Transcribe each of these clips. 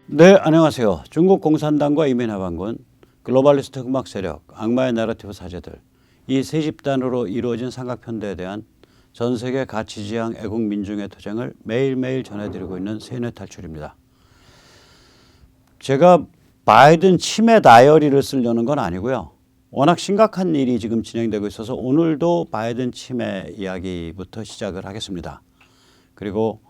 네, 안녕하세요. 중국 공산당과 이민하반군, 글로벌리스트 흑막 세력, 악마의 내러티브 사제들, 이 세 집단으로 이루어진 삼각편대에 대한 전 세계 가치지향 애국 민중의 투쟁을 매일매일 전해드리고 있는 세뇌 탈출입니다. 제가 바이든 치매 다이어리를 쓰려는 건 아니고요. 워낙 심각한 일이 지금 진행되고 있어서 오늘도 바이든 치매 이야기부터 시작을 하겠습니다. 그리고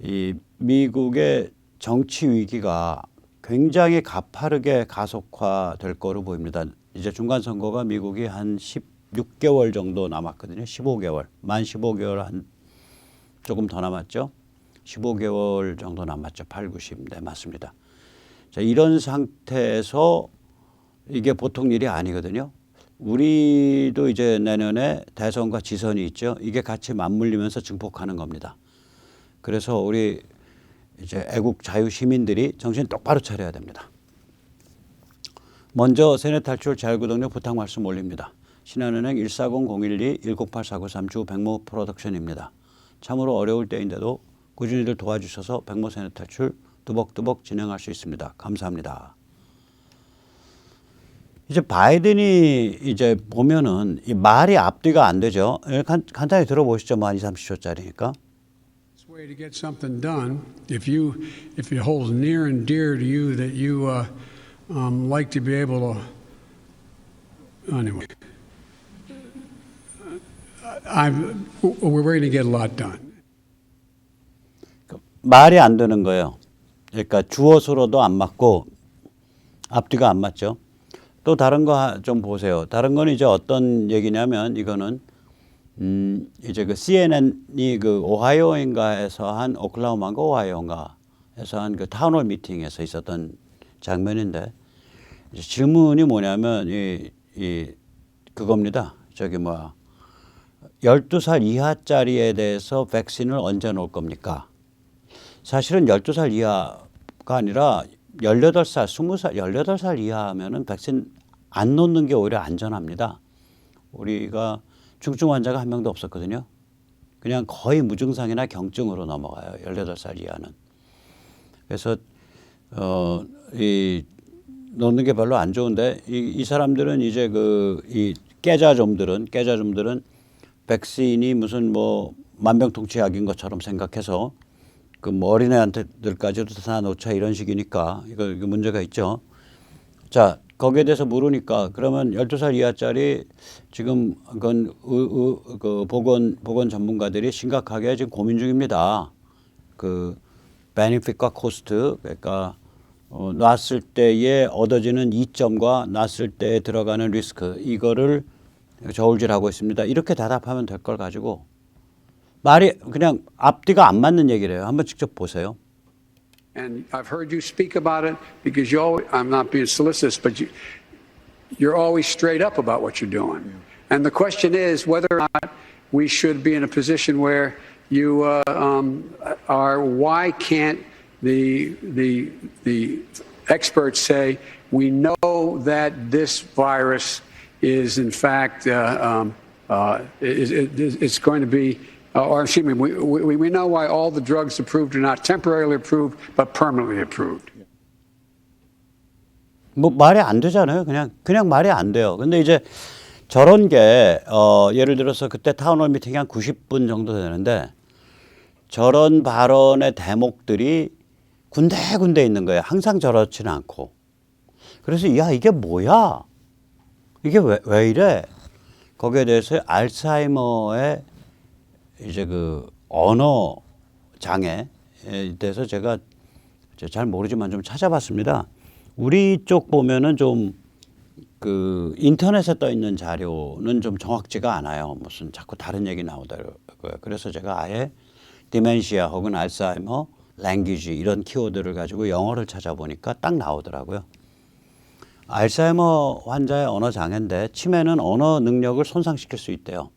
이 미국의 정치 위기가 굉장히 가파르게 가속화될 거로 보입니다. 이제 중간 선거가 미국이 한 16개월 정도 남았거든요. 15개월, 만 15개월 한 조금 더 남았죠. 15개월 정도 남았죠. 8, 90. 네, 맞습니다. 자, 이런 상태에서 이게 보통 일이 아니거든요. 우리도 이제 내년에 대선과 지선이 있죠. 이게 같이 맞물리면서 증폭하는 겁니다. 그래서 우리 이제 애국 자유 시민들이 정신 똑바로 차려야 됩니다. 먼저 세뇌 탈출 자율구독료 부탁 말씀 올립니다. 신한은행 140-012-198-493 주 백모 프로덕션입니다. 참으로 어려울 때인데도 꾸준히들 도와주셔서 백모 세뇌 탈출 뚜벅뚜벅 진행할 수 있습니다. 감사합니다. 이제 바이든이 이제 보면은 이 말이 앞뒤가 안 되죠. 간단히 들어보시죠. 뭐 한 20, 30초짜리니까. Way to get something done. If it holds near and dear to you that you like to be able to, anyway, we're going to get a lot done. 말이 안 되는 거예요. 그러니까 주어서로도 안 맞고 앞뒤가 안 맞죠. 또 다른 거 좀 보세요. 다른 거는 이제 어떤 얘기냐면 이거는 이제 그 CNN이 그 오하이오인가에서 한 오클라호마인가 오하이오인가에서 한 그 타운홀 미팅에서 있었던 장면인데 이제 질문이 뭐냐면 그겁니다. 저기 12살 이하짜리에 대해서 백신을 언제 놓을 겁니까? 사실은 12살 이하가 아니라 18살, 20살, 18살 이하면은 백신 안 놓는 게 오히려 안전합니다. 우리가 중증 환자가 한 명도 없었거든요. 그냥 거의 무증상이나 경증으로 넘어가요. 18살 이하는. 그래서 놓는 게 별로 안 좋은데 이 사람들은 이제 이 깨자좀들은 백신이 무슨 만병통치약인 것처럼 생각해서 그 어린애한테들까지도 다 놓자 이런 식이니까 이거 문제가 있죠. 자, 거기에 대해서 물으니까 그러면 12살 이하짜리 지금 그건 그 보건 전문가들이 심각하게 지금 고민 중입니다. 그 베니핏과 코스트, 그러니까 놨을 때에 얻어지는 이점과 놨을 때에 들어가는 리스크, 이거를 저울질하고 있습니다. 이렇게 대답하면 될 걸 가지고 말이 그냥 앞뒤가 안 맞는 얘기를 해요. 한번 직접 보세요. And I've heard you speak about it because I'm not being solicitous, but you're always straight up about what you're doing. And the question is whether or not we should be in a position where you are. Why can't the experts say we know that this virus is in fact it's going to be. Or excuse me, we know why all the drugs approved are not temporarily approved, but permanently approved. 말이 안 되잖아요. 그냥 말이 안 돼요. 근데 이제 저런 게 예를 들어서 그때 타운홀 미팅이 한 90분 정도 되는데 저런 발언의 대목들이 군데군데 있는 거예요. 항상 저렇지는 않고. 그래서 야, 이게 뭐야? 이게 왜 이래? 거기에 대해서 알츠하이머의 이제 그 언어 장애에 대해서 제가 잘 모르지만 좀 찾아봤습니다. 우리 쪽 보면은 좀 그 인터넷에 떠 있는 자료는 좀 정확지가 않아요. 무슨 자꾸 다른 얘기 나오더라고요. 그래서 제가 아예 디멘시아 혹은 알츠하이머, 랭귀지 이런 키워드를 가지고 영어를 찾아보니까 딱 나오더라고요. 알츠하이머 환자의 언어 장애인데 치매는 언어 능력을 손상시킬 수 있대요.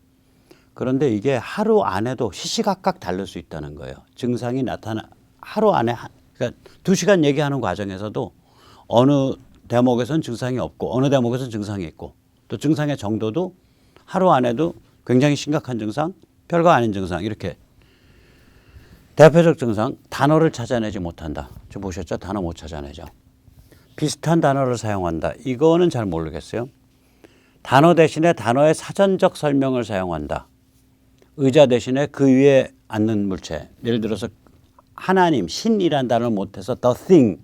그런데 이게 하루 안에도 시시각각 다를 수 있다는 거예요. 증상이 하루 안에 그러니까 2시간 얘기하는 과정에서도 어느 대목에서는 증상이 없고 어느 대목에서는 증상이 있고 또 증상의 정도도 하루 안에도 굉장히 심각한 증상, 별거 아닌 증상 이렇게 대표적 증상, 단어를 찾아내지 못한다. 저 보셨죠? 단어 못 찾아내죠. 비슷한 단어를 사용한다. 이거는 잘 모르겠어요. 단어 대신에 단어의 사전적 설명을 사용한다. 의자 대신에 그 위에 앉는 물체. 예를 들어서 하나님, 신이란 단어를 못해서 the thing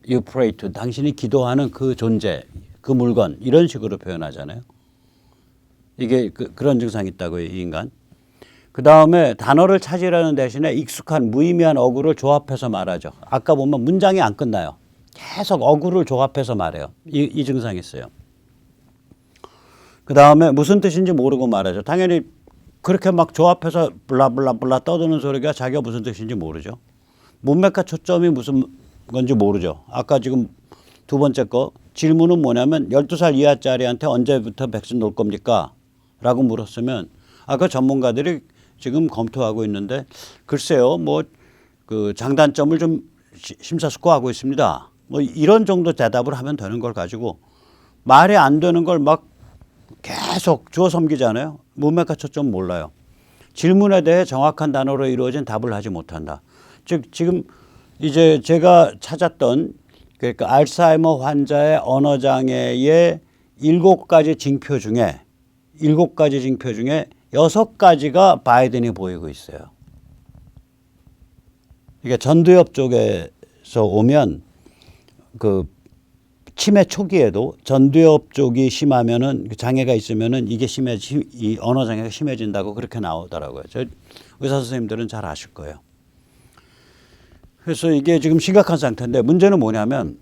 you pray to, 당신이 기도하는 그 존재, 그 물건, 이런 식으로 표현하잖아요. 이게 그런 증상이 있다고요, 이 인간. 그 다음에 단어를 찾으려는 대신에 익숙한 무의미한 어구를 조합해서 말하죠. 아까 보면 문장이 안 끝나요. 계속 어구를 조합해서 말해요. 이 증상이 있어요. 그 다음에 무슨 뜻인지 모르고 말하죠. 당연히 그렇게 막 조합해서 블라블라블라 떠드는 소리가 자기가 무슨 뜻인지 모르죠. 문맥과 초점이 무슨 건지 모르죠. 아까 지금 두 번째 거 질문은 뭐냐면 12살 이하짜리한테 언제부터 백신 놓을 겁니까? 라고 물었으면 아까 전문가들이 지금 검토하고 있는데 글쎄요, 뭐 그 장단점을 좀 심사숙고하고 있습니다. 뭐 이런 정도 대답을 하면 되는 걸 가지고 말이 안 되는 걸 막 계속 주워 섬기잖아요. 문맥과 초점 몰라요. 질문에 대해 정확한 단어로 이루어진 답을 하지 못한다. 즉 지금 이제 제가 찾았던 그러니까 알츠하이머 환자의 언어 장애의 7가지 징표 중에 6가지가 바이든이 보이고 있어요. 이게 전두엽 쪽에서 오면 그 치매 초기에도 전두엽 쪽이 심하면은 장애가 있으면은 이게 이 언어 장애가 심해진다고 그렇게 나오더라고요. 저 의사 선생님들은 잘 아실 거예요. 그래서 이게 지금 심각한 상태인데 문제는 뭐냐면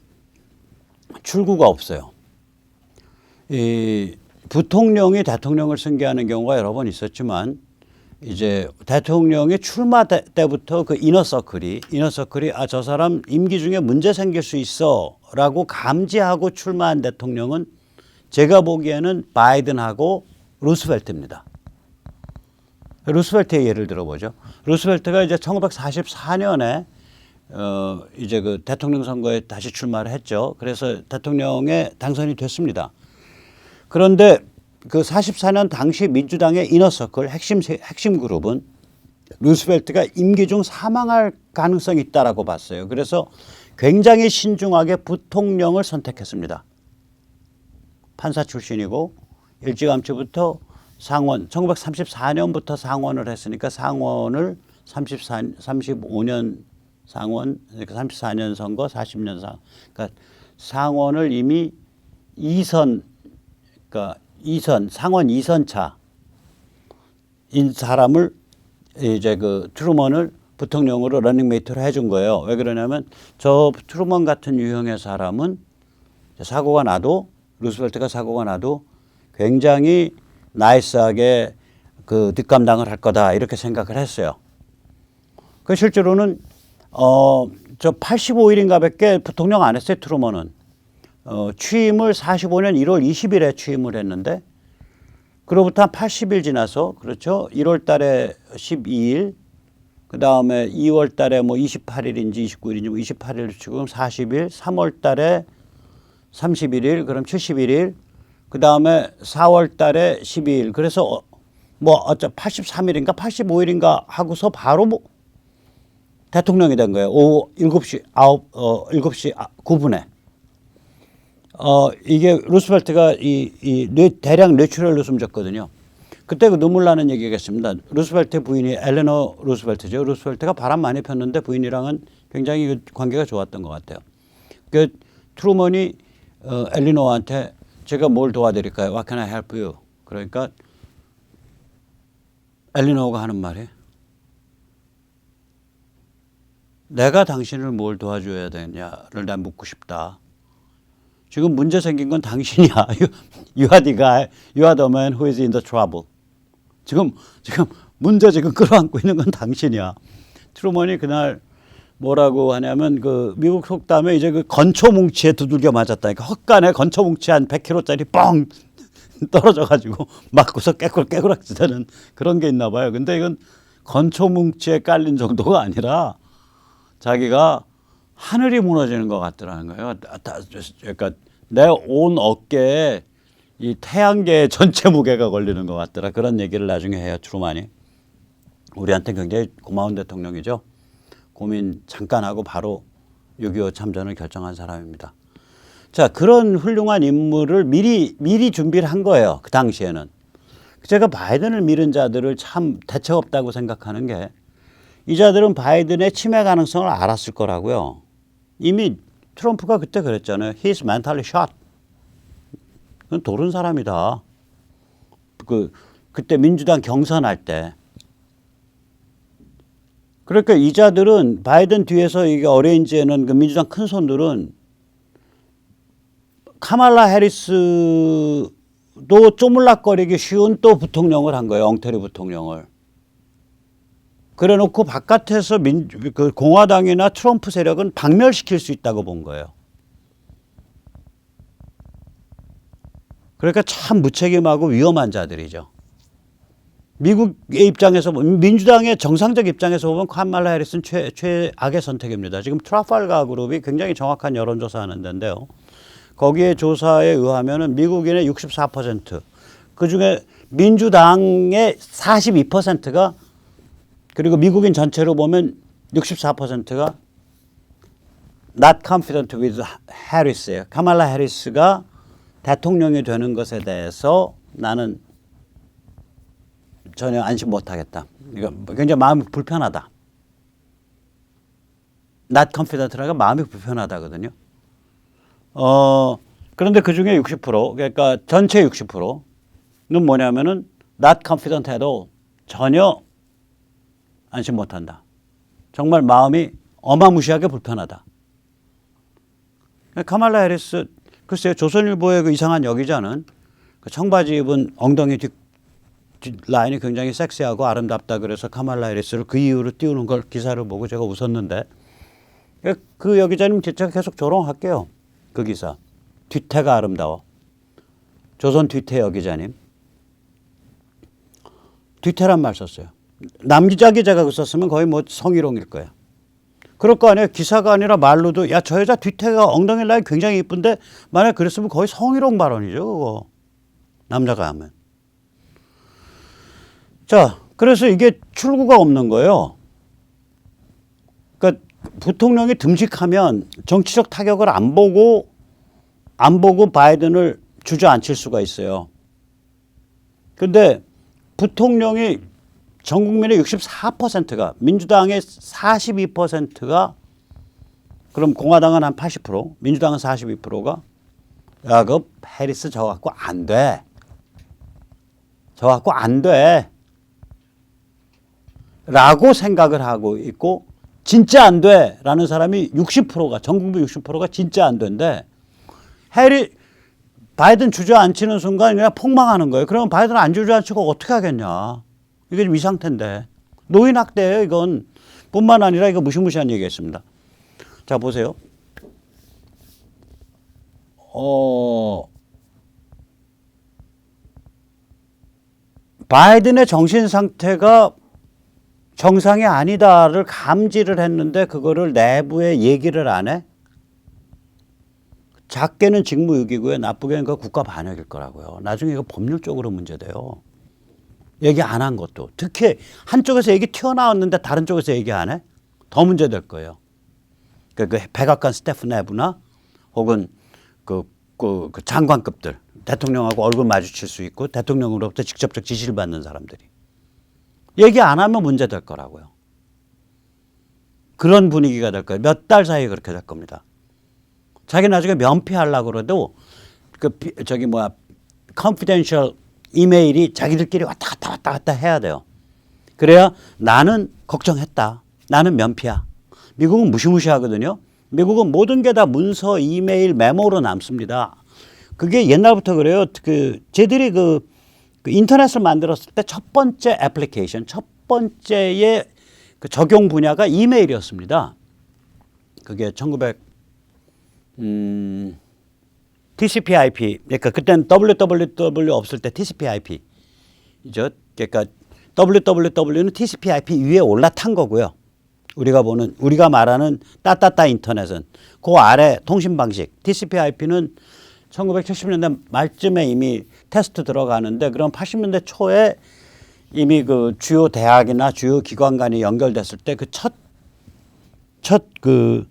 출구가 없어요. 이 부통령이 대통령을 승계하는 경우가 여러 번 있었지만 이제 대통령이 출마 때부터 그 이너서클이 아, 저 사람 임기 중에 문제 생길 수 있어라고 감지하고 출마한 대통령은 제가 보기에는 바이든하고 루스벨트입니다. 루스벨트의 예를 들어보죠. 루스벨트가 이제 1944년에 이제 그 대통령 선거에 다시 출마를 했죠. 그래서 대통령에 당선이 됐습니다. 그런데 그 44년 당시 민주당의 이너서클 핵심 그룹은 루스벨트가 임기 중 사망할 가능성이 있다라고 봤어요. 그래서 굉장히 신중하게 부통령을 선택했습니다. 판사 출신이고 일찌감치부터 상원 1934년부터 상원을 했으니까 상원을 35년 상원 그러니까 34년 선거 40년 그러니까 상원을 이미 2선 그러니까 상원 2선차인 사람을 이제 그 트루먼을 부통령으로 러닝메이트로 해준 거예요. 왜 그러냐면 저 트루먼 같은 유형의 사람은 사고가 나도 루스벨트가 사고가 나도 굉장히 나이스하게 그 뒷감당을 할 거다 이렇게 생각을 했어요. 그 실제로는 저 85일인가 밖에 부통령 안 했어요. 트루먼은. 취임을 45년 1월 20일에 취임을 했는데 그로부터 한 80일 지나서 그렇죠. 1월 달에 12일 그 다음에 2월 달에 뭐 28일인지 29일인지 뭐 28일 지금 40일 3월 달에 31일 그럼 71일 그 다음에 4월 달에 12일 그래서 뭐 83일인가 85일인가 하고서 바로 뭐 대통령이 된 거예요. 오후 7시 9분에. 이게 루스벨트가 대량 뇌출혈로 숨졌거든요. 그때 그 눈물 나는 얘기가 있습니다. 루스벨트 부인이 엘레너 루스벨트죠. 루스벨트가 바람 많이 폈는데 부인이랑은 굉장히 관계가 좋았던 것 같아요. 그 트루먼이 엘리노한테 제가 뭘 도와드릴까요? What can I help you? 그러니까 엘리노가 하는 말이 내가 당신을 뭘 도와줘야 되냐를 난 묻고 싶다. 지금 문제 생긴 건 당신이야. You are the guy. You are the man who is in the trouble. 지금 문제 지금 끌어안고 있는 건 당신이야. 트루먼이 그날 뭐라고 하냐면 그 미국 속담에 이제 그 건초뭉치에 두들겨 맞았다니까 헛간에 건초뭉치 한 100kg짜리 뻥 떨어져가지고 맞고서 깨꾸락깨꾸락지다는 그런 게 있나 봐요. 근데 이건 건초뭉치에 깔린 정도가 아니라 자기가 하늘이 무너지는 것 같더라는 거예요. 그러니까 내 온 어깨에 이 태양계 전체 무게가 걸리는 것 같더라. 그런 얘기를 나중에 해요. 트루먼이. 우리한테 굉장히 고마운 대통령이죠. 고민 잠깐 하고 바로 6.25 참전을 결정한 사람입니다. 자, 그런 훌륭한 인물을 미리 준비를 한 거예요. 그 당시에는. 제가 바이든을 미른 자들을 참 대책 없다고 생각하는 게 이 자들은 바이든의 침해 가능성을 알았을 거라고요. 이미 트럼프가 그때 그랬잖아요. He's mentally shot. 그건 도른 사람이다. 그때 민주당 경선할 때. 그러니까 이 자들은 바이든 뒤에서 이게 어레인지에는 그 민주당 큰 손들은 카말라 해리스도 쪼물락거리기 쉬운 또 부통령을 한 거예요. 엉터리 부통령을. 그래 놓고 바깥에서 그 공화당이나 트럼프 세력은 박멸시킬 수 있다고 본 거예요. 그러니까 참 무책임하고 위험한 자들이죠. 미국의 입장에서 보면, 민주당의 정상적 입장에서 보면 카말라 해리스는 최악의 선택입니다. 지금 트라팔가 그룹이 굉장히 정확한 여론조사 하는 데인데요. 거기에 조사에 의하면 미국인의 64%, 그중에 민주당의 42%가, 그리고 미국인 전체로 보면 64%가 not confident with Harris예요. 카말라 해리스가 대통령이 되는 것에 대해서 나는 전혀 안심 못하겠다. 이거 굉장히 마음이 불편하다. not confident라가 마음이 불편하다거든요. 그런데 그 중에 60%, 그러니까 전체 60%는 뭐냐면은 not confident 해도 전혀 안심 못한다. 정말 마음이 어마무시하게 불편하다. 카말라 해리스, 글쎄요, 조선일보의 그 이상한 여기자는 그 청바지 입은 엉덩이 뒷 라인이 굉장히 섹시하고 아름답다 그래서 카말라 해리스를 그 이유로 띄우는 걸 기사를 보고 제가 웃었는데, 그 여기자님 제가 계속 조롱할게요. 그 기사. 뒤태가 아름다워. 조선 뒤태 여기자님. 뒤태란 말 썼어요. 남기자 기자가 그 썼으면 거의 뭐 성희롱일 거예요. 그럴 거 아니에요. 기사가 아니라 말로도 야, 저 여자 뒤태가 엉덩이 라인 굉장히 이쁜데 만약 그랬으면 거의 성희롱 발언이죠. 그거. 남자가 하면. 자, 그래서 이게 출구가 없는 거예요. 그러니까 부통령이 듬직하면 정치적 타격을 안 보고 바이든을 주저앉힐 수가 있어요. 근데 부통령이 전 국민의 64%가, 민주당의 42%가, 그럼 공화당은 한 80%, 민주당은 42%가 야, 그 해리스 저 갖고 안 돼. 저 갖고 안 돼. 라고 생각을 하고 있고, 진짜 안 돼. 라는 사람이 60%가, 전 국민 60%가 진짜 안 된대. 바이든 주저앉히는 순간 그냥 폭망하는 거예요. 그러면 바이든 안 주저앉히고 어떻게 하겠냐. 이게 좀 이 상태인데. 노인 학대예요, 이건. 뿐만 아니라 이거 무시무시한 얘기했습니다. 자, 보세요. 바이든의 정신 상태가 정상이 아니다를 감지를 했는데 그거를 내부에 얘기를 안 해? 작게는 직무유기고요. 나쁘게는 그 국가 반역일 거라고요. 나중에 이거 법률적으로 문제돼요. 얘기 안 한 것도. 특히 한쪽에서 얘기 튀어나왔는데 다른 쪽에서 얘기 안 해? 더 문제될 거예요. 그 백악관 스태프 내부나 혹은 그 장관급들, 대통령하고 얼굴 마주칠 수 있고 대통령으로부터 직접적 지시를 받는 사람들이. 얘기 안 하면 문제될 거라고요. 그런 분위기가 될 거예요. 몇 달 사이에 그렇게 될 겁니다. 자기 나중에 면피하려고 그래도 confidential 이메일이 자기들끼리 왔다 갔다 해야 돼요. 그래야 나는 걱정했다. 나는 면피야. 미국은 무시무시하거든요. 미국은 모든 게 다 문서, 이메일, 메모로 남습니다. 그게 옛날부터 그래요. 쟤들이 그 인터넷을 만들었을 때 첫 번째 애플리케이션, 첫 번째의 그 적용 분야가 이메일이었습니다. 그게 TCP/IP, 그러니까 그때는 www 없을 때 TCP/IP죠. 그러니까 www는 TCP/IP 위에 올라탄 거고요. 우리가 말하는 따따따 인터넷은 그 아래 통신 방식. TCP/IP는 1970년대 말쯤에 이미 테스트 들어가는데, 그럼 80년대 초에 이미 그 주요 대학이나 주요 기관 간이 연결됐을 때 그 첫 그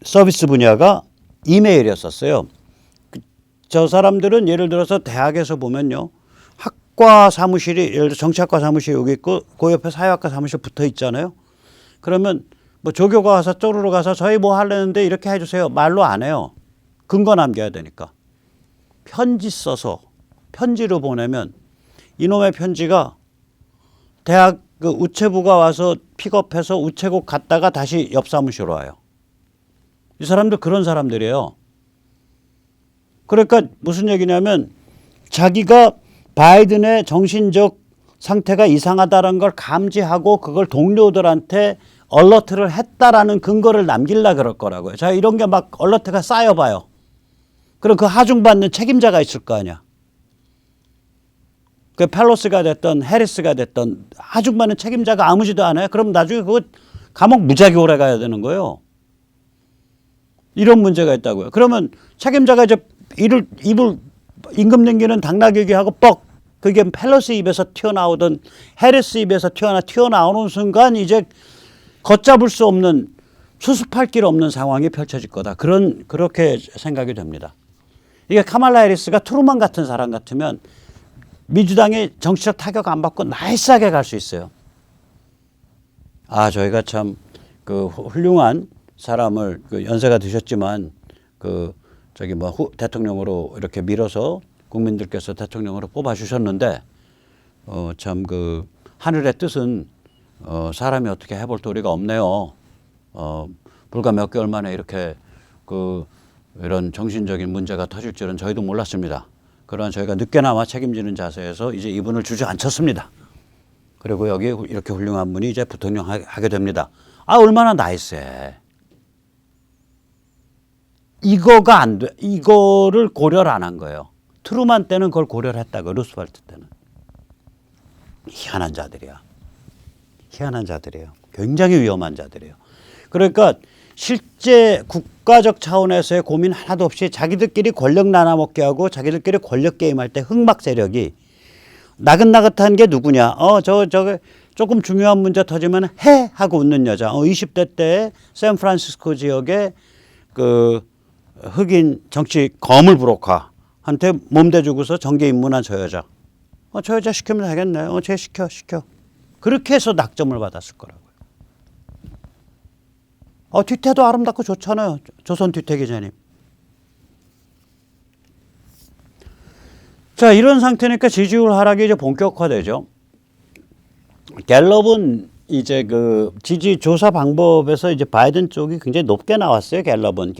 서비스 분야가 이메일이었었어요. 저 사람들은 예를 들어서 대학에서 보면요. 학과 사무실이 예를 들어 정치학과 사무실이 여기 있고 그 옆에 사회학과 사무실 붙어 있잖아요. 그러면 뭐 조교가 와서 쪼르르 가서 저희 뭐 하려는데 이렇게 해주세요. 말로 안 해요. 근거 남겨야 되니까. 편지 써서 편지로 보내면 이놈의 편지가 대학 그 우체부가 와서 픽업해서 우체국 갔다가 다시 옆 사무실로 와요. 이 사람들 그런 사람들이에요. 그러니까 무슨 얘기냐면 자기가 바이든의 정신적 상태가 이상하다는 걸 감지하고 그걸 동료들한테 얼러트를 했다라는 근거를 남기려 그럴 거라고요. 자, 이런 게 막 얼러트가 쌓여봐요. 그럼 그 하중받는 책임자가 있을 거 아니야. 그 펠로스가 됐던 해리스가 됐던 하중받는 책임자가 아무지도 않아요. 그럼 나중에 그거 감옥 무지하게 오래 가야 되는 거예요. 이런 문제가 있다고요. 그러면 책임자가 이제 입을 임금 넘기는 당나귀하고 뻑 그게 펠로스 입에서 튀어나오던 해리스 입에서 튀어나오는 순간 이제 걷잡을 수 없는 수습할 길 없는 상황이 펼쳐질 거다. 그렇게 생각이 됩니다. 이게 카말라 해리스가 트루만 같은 사람 같으면 민주당이 정치적 타격 안 받고 나이스하게 갈 수 있어요. 아, 저희가 참 그 훌륭한 사람을 그 연세가 드셨지만 그 저기 뭐 대통령으로 이렇게 밀어서 국민들께서 대통령으로 뽑아주셨는데 참 그 하늘의 뜻은 사람이 어떻게 해볼 도리가 없네요. 불과 몇 개월 만에 이렇게 그 이런 정신적인 문제가 터질 줄은 저희도 몰랐습니다. 그러나 저희가 늦게나마 책임지는 자세에서 이제 이분을 주저앉혔습니다. 그리고 여기 이렇게 훌륭한 분이 이제 부통령 하게 됩니다. 아, 얼마나 나이스해. 이거가 안 돼. 이거를 고려를 안 한 거예요. 트루만 때는 그걸 고려를 했다고, 루스벨트 때는. 희한한 자들이야. 희한한 자들이에요. 굉장히 위험한 자들이에요. 그러니까 실제 국가적 차원에서의 고민 하나도 없이 자기들끼리 권력 나눠먹게 하고 자기들끼리 권력 게임할 때 흑막 세력이 나긋나긋한 게 누구냐. 저게 조금 중요한 문제 터지면 해! 하고 웃는 여자. 20대 때 샌프란시스코 지역에 그 흑인 정치 거물 브로커한테 몸대주고서 정계 입문한 저 여자. 저 여자 시키면 되겠네. 쟤 시켜. 그렇게 해서 낙점을 받았을 거라고요. 뒤태도 아름답고 좋잖아요. 조선 뒤태 기자님. 자, 이런 상태니까 지지율 하락이 이제 본격화되죠. 갤럽은 이제 그 지지 조사 방법에서 이제 바이든 쪽이 굉장히 높게 나왔어요. 갤럽은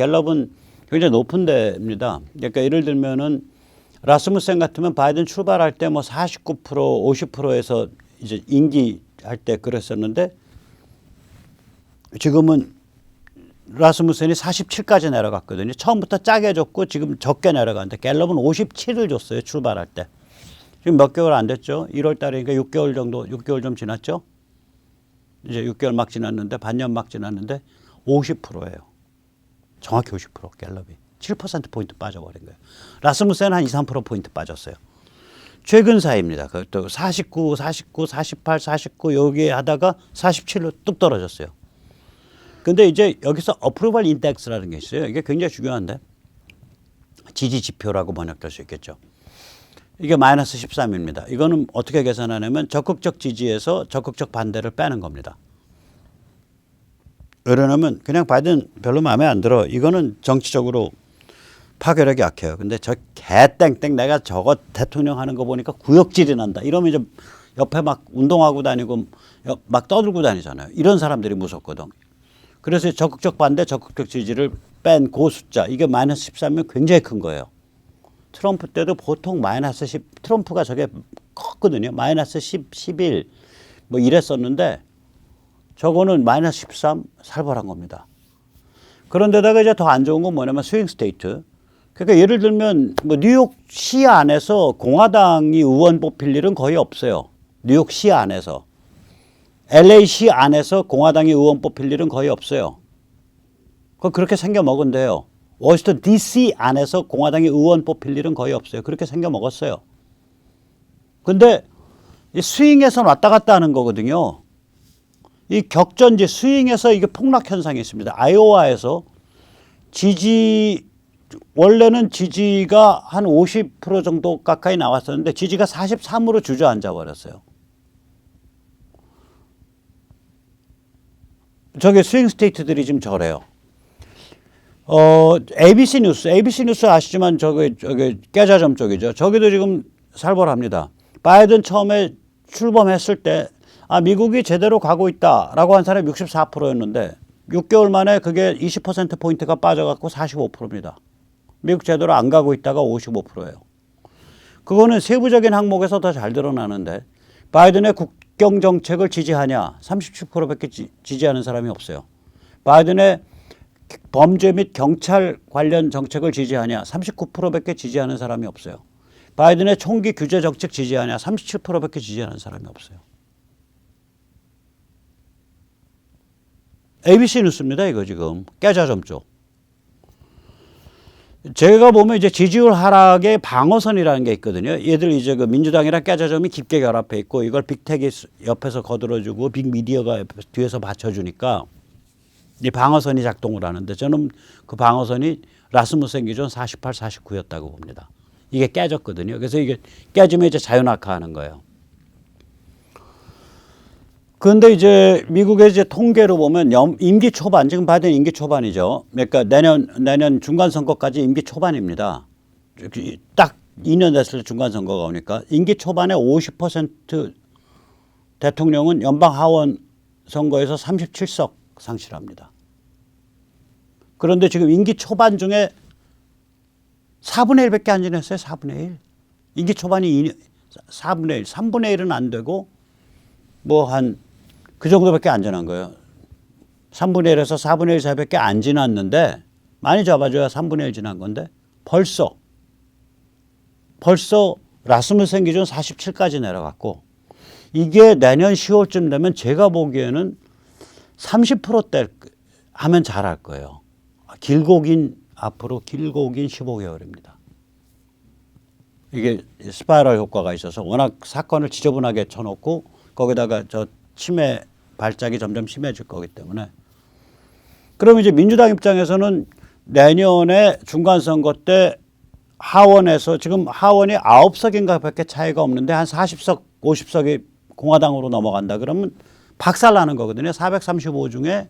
굉장히 높은 데입니다. 그러니까 예를 들면은 라스무센 같으면 바이든 출발할 때 뭐 49%, 50%에서 이제 임기할 때 그랬었는데 지금은 라스무센이 47까지 내려갔거든요. 처음부터 짜게 줬고 지금 적게 내려갔는데 갤럽은 57을 줬어요. 출발할 때. 지금 몇 개월 안 됐죠. 1월 달이니까 6개월 좀 지났죠. 이제 6개월 막 지났는데 반년 막 지났는데 50%예요. 정확히 50% 갤럽이. 7%포인트 빠져버린 거예요. 라스무센은 한 2, 3%포인트 빠졌어요. 최근 사이입니다. 그것도 49, 48, 49 여기 하다가 47로 뚝 떨어졌어요. 근데 이제 여기서 어프로벌 인덱스라는 게 있어요. 이게 굉장히 중요한데 지지 지표라고 번역될 수 있겠죠. 이게 마이너스 13입니다. 이거는 어떻게 계산하냐면 적극적 지지에서 적극적 반대를 빼는 겁니다. 왜냐하면 그냥 바이든 별로 마음에 안 들어. 이거는 정치적으로 파괴력이 약해요. 근데 저 개땡땡 내가 저거 대통령 하는 거 보니까 구역질이 난다. 이러면 이제 옆에 막 운동하고 다니고 막 떠들고 다니잖아요. 이런 사람들이 무섭거든. 그래서 적극적 반대, 적극적 지지를 뺀 그 숫자. 이게 마이너스 13이면 굉장히 큰 거예요. 트럼프 때도 보통 마이너스 10, 트럼프가 저게 컸거든요. 마이너스 10, 11 뭐 이랬었는데 저거는 마이너스 13 살벌한 겁니다. 그런데다가 이제 더 안 좋은 건 뭐냐면 스윙 스테이트. 그러니까 예를 들면 뭐 뉴욕시 안에서 공화당이 의원 뽑힐 일은 거의 없어요. 뉴욕시 안에서. LA시 안에서 공화당이 의원 뽑힐 일은 거의 없어요. 그렇게 생겨 먹은데요. 워싱턴 DC 안에서 공화당이 의원 뽑힐 일은 거의 없어요. 그렇게 생겨 먹었어요. 근데 이 스윙에서 왔다 갔다 하는 거거든요. 이 격전지 스윙에서 이게 폭락 현상이 있습니다. 아이오와에서 원래는 지지가 한 50% 정도 가까이 나왔었는데 지지가 43으로 주저앉아 버렸어요. 저게 스윙 스테이트들이 지금 저래요. ABC 뉴스 아시지만 저기 깨자점 쪽이죠. 저기도 지금 살벌합니다. 바이든 처음에 출범했을 때 미국이 제대로 가고 있다라고 한 사람이 64%였는데 6개월 만에 그게 20%포인트가 빠져갖고 45%입니다. 미국 제대로 안 가고 있다가 55%예요. 그거는 세부적인 항목에서 더 잘 드러나는데 바이든의 국경 정책을 지지하냐? 37%밖에 지지하는 사람이 없어요. 바이든의 범죄 및 경찰 관련 정책을 지지하냐? 39%밖에 지지하는 사람이 없어요. 바이든의 총기 규제 정책 지지하냐? 37%밖에 지지하는 사람이 없어요. ABC 뉴스입니다. 이거 지금 깨자점 쪽. 제가 보면 이제 지지율 하락의 방어선이라는 게 있거든요. 얘들 이제 그 민주당이랑 깨자점이 깊게 결합해 있고 이걸 빅텍이 옆에서 거들어주고 빅미디어가 뒤에서 받쳐주니까 이 방어선이 작동을 하는데 저는 그 방어선이 라스무센 기준 48, 49였다고 봅니다. 이게 깨졌거든요. 그래서 이게 깨지면 이제 자연악화하는 거예요. 그런데 이제 미국의 이제 통계로 보면 임기 초반, 지금 바이든 임기 초반이죠. 그러니까 내년 중간 선거까지 임기 초반입니다. 딱 2년 됐을 때 중간 선거가 오니까 임기 초반에 50% 대통령은 연방 하원 선거에서 37석 상실합니다. 그런데 지금 임기 초반 중에 4분의 1밖에 안 지냈어요. 4분의 1. 임기 초반이 4분의 1, 3분의 1은 안 되고 뭐 한 그 정도밖에 안 지난 거예요. 3분의 1에서 4분의 1 사이밖에 안 지났는데 많이 잡아줘야 3분의 1 지난 건데 벌써 라스무센 기준 47까지 내려갔고 이게 내년 10월쯤 되면 제가 보기에는 30%대 하면 잘할 거예요. 앞으로 길고 긴 15개월입니다. 이게 스파이럴 효과가 있어서 워낙 사건을 지저분하게 쳐놓고 거기다가 저 치매 발작이 점점 심해질 거기 때문에 그럼 이제 민주당 입장에서는 내년에 중간선거 때 하원에서 지금 하원이 9석인가 밖에 차이가 없는데 한 40석, 50석이 공화당으로 넘어간다 그러면 박살나는 거거든요. 435 중에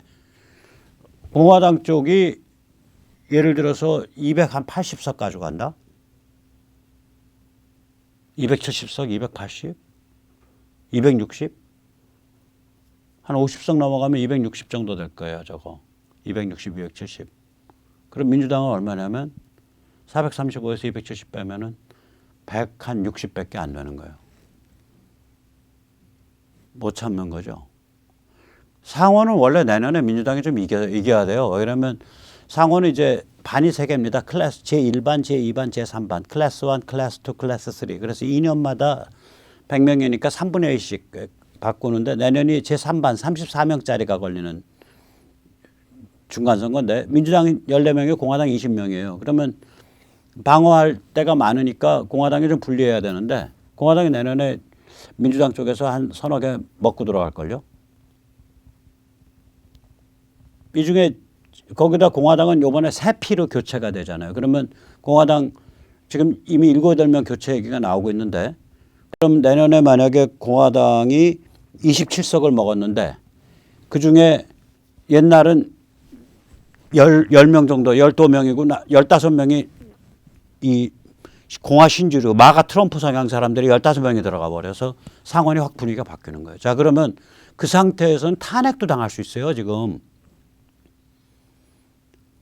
공화당 쪽이 예를 들어서 280석 가져간다. 270석, 280, 260. 한 50석 넘어가면 260 정도 될 거예요. 저거. 260, 270. 그럼 민주당은 얼마냐면 435에서 270 빼면은 160밖에 안 되는 거예요. 못 참는 거죠. 상원은 원래 내년에 민주당이 좀 이겨야 돼요. 왜냐하면 상원은 이제 반이 세 개입니다. 클래스 제1반, 제2반, 제3반. 클래스 1, 클래스 2, 클래스 3. 그래서 2년마다 100명이니까 3분의 1씩 바꾸는데 내년이 제3반 34명짜리가 걸리는 중간선거인데 민주당이 14명이고 공화당 20명이에요. 그러면 방어할 때가 많으니까 공화당이 좀 분리해야 되는데 공화당이 내년에 민주당 쪽에서 한 서너 개 먹고 들어갈걸요. 이 중에 거기다 공화당은 이번에 새 피로 교체가 되잖아요. 그러면 공화당 지금 이미 7, 8명 교체 얘기가 나오고 있는데 그럼 내년에 만약에 공화당이 27석을 먹었는데 그중에 옛날은 10명 정도 12명이고 15명이 이 공화 신주류 마가 트럼프 성향 사람들이 15명이 들어가 버려서 상원이 확 분위기가 바뀌는 거예요. 자 그러면 그 상태에서는 탄핵도 당할 수 있어요. 지금.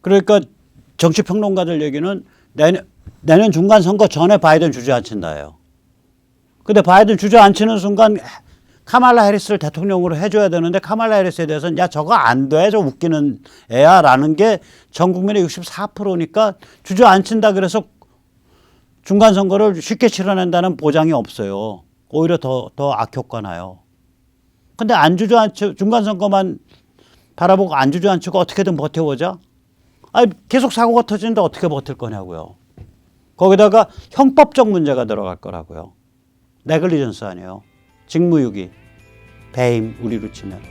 그러니까 정치평론가들 얘기는 내년 중간선거 전에 바이든 주저앉힌다예요. 근데 바이든 주저앉히는 순간 카말라 해리스를 대통령으로 해줘야 되는데 카말라 해리스에 대해서는 야 저거 안 돼. 저 웃기는 애야 라는 게 전 국민의 64%니까 주저앉힌다 그래서 중간선거를 쉽게 치러낸다는 보장이 없어요. 오히려 더 악효과 나요. 근데 중간선거만 바라보고 안 주저앉히고 어떻게든 버텨보자. 계속 사고가 터지는데 어떻게 버틸 거냐고요. 거기다가 형법적 문제가 들어갈 거라고요. 네글리전스 아니에요. 직무유기, 배임, 우리로 치면